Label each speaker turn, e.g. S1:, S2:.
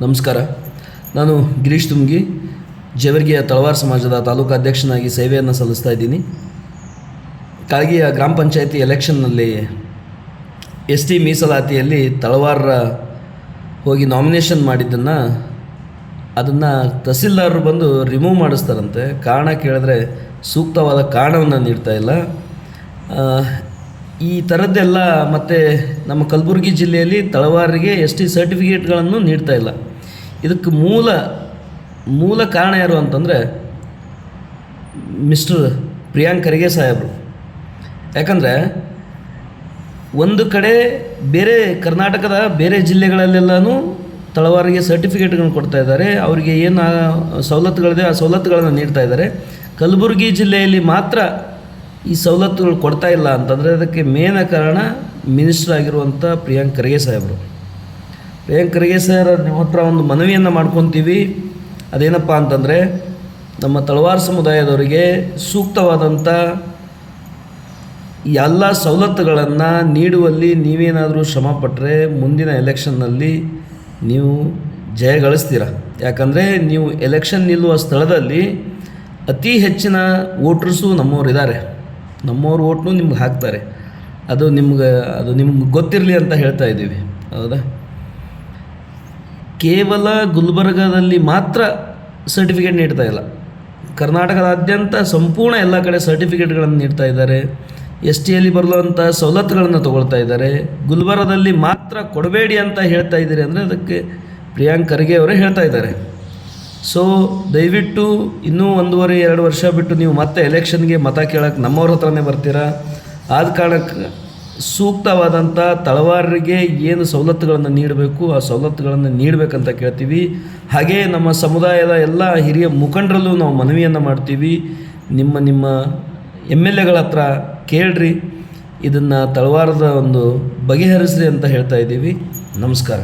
S1: ನಮಸ್ಕಾರ. ನಾನು ಗಿರೀಶ್ ತುಮ್ಗಿ, ಜೇವರ್ಗಿಯ ತಳವಾರ ಸಮಾಜದ ತಾಲೂಕು ಅಧ್ಯಕ್ಷನಾಗಿ ಸೇವೆಯನ್ನು ಸಲ್ಲಿಸ್ತಾ ಇದ್ದೀನಿ. ಕಾಳಗಿಯ ಗ್ರಾಮ ಪಂಚಾಯತಿ ಎಲೆಕ್ಷನ್ನಲ್ಲಿ ಎಸ್ ಟಿ ಮೀಸಲಾತಿಯಲ್ಲಿ ತಳವಾರ ಹೋಗಿ ನಾಮಿನೇಷನ್ ಮಾಡಿದ್ದನ್ನು ತಹಸೀಲ್ದಾರರು ಬಂದು ರಿಮೂವ್ ಮಾಡಿಸ್ತಾರಂತೆ. ಕಾರಣ ಕೇಳಿದ್ರೆ ಸೂಕ್ತವಾದ ಕಾರಣವನ್ನು ನೀಡ್ತಾ ಇಲ್ಲ. ಈ ಥರದ್ದೆಲ್ಲ ಮತ್ತು ನಮ್ಮ ಕಲಬುರಗಿ ಜಿಲ್ಲೆಯಲ್ಲಿ ತಳವಾರಿಗೆ ಎಸ್ ಟಿ ಸರ್ಟಿಫಿಕೇಟ್ಗಳನ್ನು ನೀಡ್ತಾ ಇಲ್ಲ. ಇದಕ್ಕೆ ಮೂಲ ಕಾರಣ ಯಾರು ಅಂತಂದರೆ ಮಿಸ್ಟರ್ ಪ್ರಿಯಾಂಕ್ ಖರ್ಗೆ ಸಾಹೇಬರು. ಯಾಕಂದರೆ ಒಂದು ಕಡೆ ಬೇರೆ ಕರ್ನಾಟಕದ ಬೇರೆ ಜಿಲ್ಲೆಗಳಲ್ಲೆಲ್ಲನೂ ತಳವಾರಿಗೆ ಸರ್ಟಿಫಿಕೇಟ್ಗಳನ್ನು ಕೊಡ್ತಾ ಇದ್ದಾರೆ, ಅವರಿಗೆ ಏನು ಸವಲತ್ತುಗಳಿದೆ ಆ ಸವಲತ್ತುಗಳನ್ನು ನೀಡ್ತಾ ಇದ್ದಾರೆ. ಕಲಬುರಗಿ ಜಿಲ್ಲೆಯಲ್ಲಿ ಮಾತ್ರ ಈ ಸವಲತ್ತುಗಳು ಕೊಡ್ತಾ ಇಲ್ಲ ಅಂತಂದರೆ ಅದಕ್ಕೆ ಮೇನ ಕಾರಣ ಮಿನಿಸ್ಟರ್ ಆಗಿರುವಂಥ ಪ್ರಿಯಾಂಕ್ ಖರ್ಗೆ ಸಾಹೇಬರು. ಪ್ರಿಯಾಂಕ್ ಖರ್ಗೆ ಸರ್ ನಿಮ್ಮ ಹತ್ರ ಒಂದು ಮನವಿಯನ್ನು ಮಾಡ್ಕೊತೀವಿ. ಅದೇನಪ್ಪ ಅಂತಂದರೆ ನಮ್ಮ ತಳವಾರ ಸಮುದಾಯದವರಿಗೆ ಸೂಕ್ತವಾದಂಥ ಎಲ್ಲ ಸವಲತ್ತುಗಳನ್ನು ನೀಡುವಲ್ಲಿ ನೀವೇನಾದರೂ ಶ್ರಮಪಟ್ಟರೆ ಮುಂದಿನ ಎಲೆಕ್ಷನ್ನಲ್ಲಿ ನೀವು ಜಯ ಗಳಿಸ್ತೀರ. ಯಾಕಂದರೆ ನೀವು ಎಲೆಕ್ಷನ್ ನಿಲ್ಲುವ ಸ್ಥಳದಲ್ಲಿ ಅತಿ ಹೆಚ್ಚಿನ ವೋಟ್ರಸು ನಮ್ಮವರಿದ್ದಾರೆ, ನಮ್ಮವ್ರ ಓಟ್ನು ನಿಮ್ಗೆ ಹಾಕ್ತಾರೆ. ಅದು ನಿಮ್ಗೆ ಗೊತ್ತಿರಲಿ ಅಂತ ಹೇಳ್ತಾ ಇದ್ದೀವಿ, ಹೌದಾ? ಕೇವಲ ಗುಲ್ಬರ್ಗಾದಲ್ಲಿ ಮಾತ್ರ ಸರ್ಟಿಫಿಕೇಟ್ ನೀಡ್ತಾ ಇಲ್ಲ, ಕರ್ನಾಟಕದಾದ್ಯಂತ ಸಂಪೂರ್ಣ ಎಲ್ಲ ಕಡೆ ಸರ್ಟಿಫಿಕೇಟ್ಗಳನ್ನು ನೀಡ್ತಾ ಇದ್ದಾರೆ. ಎಸ್ ಟಿಯಲ್ಲಿ ಬರುವಂಥ ಸವಲತ್ತುಗಳನ್ನು ತೊಗೊಳ್ತಾ ಇದ್ದಾರೆ. ಗುಲ್ಬರ್ಗದಲ್ಲಿ ಮಾತ್ರ ಕೊಡಬೇಡಿ ಅಂತ ಹೇಳ್ತಾ ಇದ್ದೀರಿ ಅಂದರೆ ಅದಕ್ಕೆ ಪ್ರಿಯಾಂಕ್ ಖರ್ಗೆ ಅವರೇ ಹೇಳ್ತಾ ಇದ್ದಾರೆ. ಸೊ ದಯವಿಟ್ಟು ಇನ್ನೂ 1.5-2 ವರ್ಷ ಬಿಟ್ಟು ನೀವು ಮತ್ತೆ ಎಲೆಕ್ಷನ್ಗೆ ಮತ ಕೇಳೋಕ್ಕೆ ನಮ್ಮವ್ರ ಹತ್ರನೇ ಬರ್ತೀರಾ. ಆದ ಕಾರಣಕ್ಕೆ ಸೂಕ್ತವಾದಂಥ ತಳವಾರರಿಗೆ ಏನು ಸವಲತ್ತುಗಳನ್ನು ನೀಡಬೇಕು ಆ ಸವಲತ್ತುಗಳನ್ನು ನೀಡಬೇಕಂತ ಕೇಳ್ತೀವಿ. ಹಾಗೇ ನಮ್ಮ ಸಮುದಾಯದ ಎಲ್ಲ ಹಿರಿಯ ಮುಖಂಡರಲ್ಲೂ ನಾವು ಮನವಿಯನ್ನು ಮಾಡ್ತೀವಿ. ನಿಮ್ಮ MLAಗಳ ಹತ್ರ ಕೇಳ್ರಿ, ಇದನ್ನು ತಳವಾರದ ಒಂದು ಬಗೆಹರಿಸ್ರಿ ಅಂತ ಹೇಳ್ತಾ ಇದ್ದೀವಿ. ನಮಸ್ಕಾರ.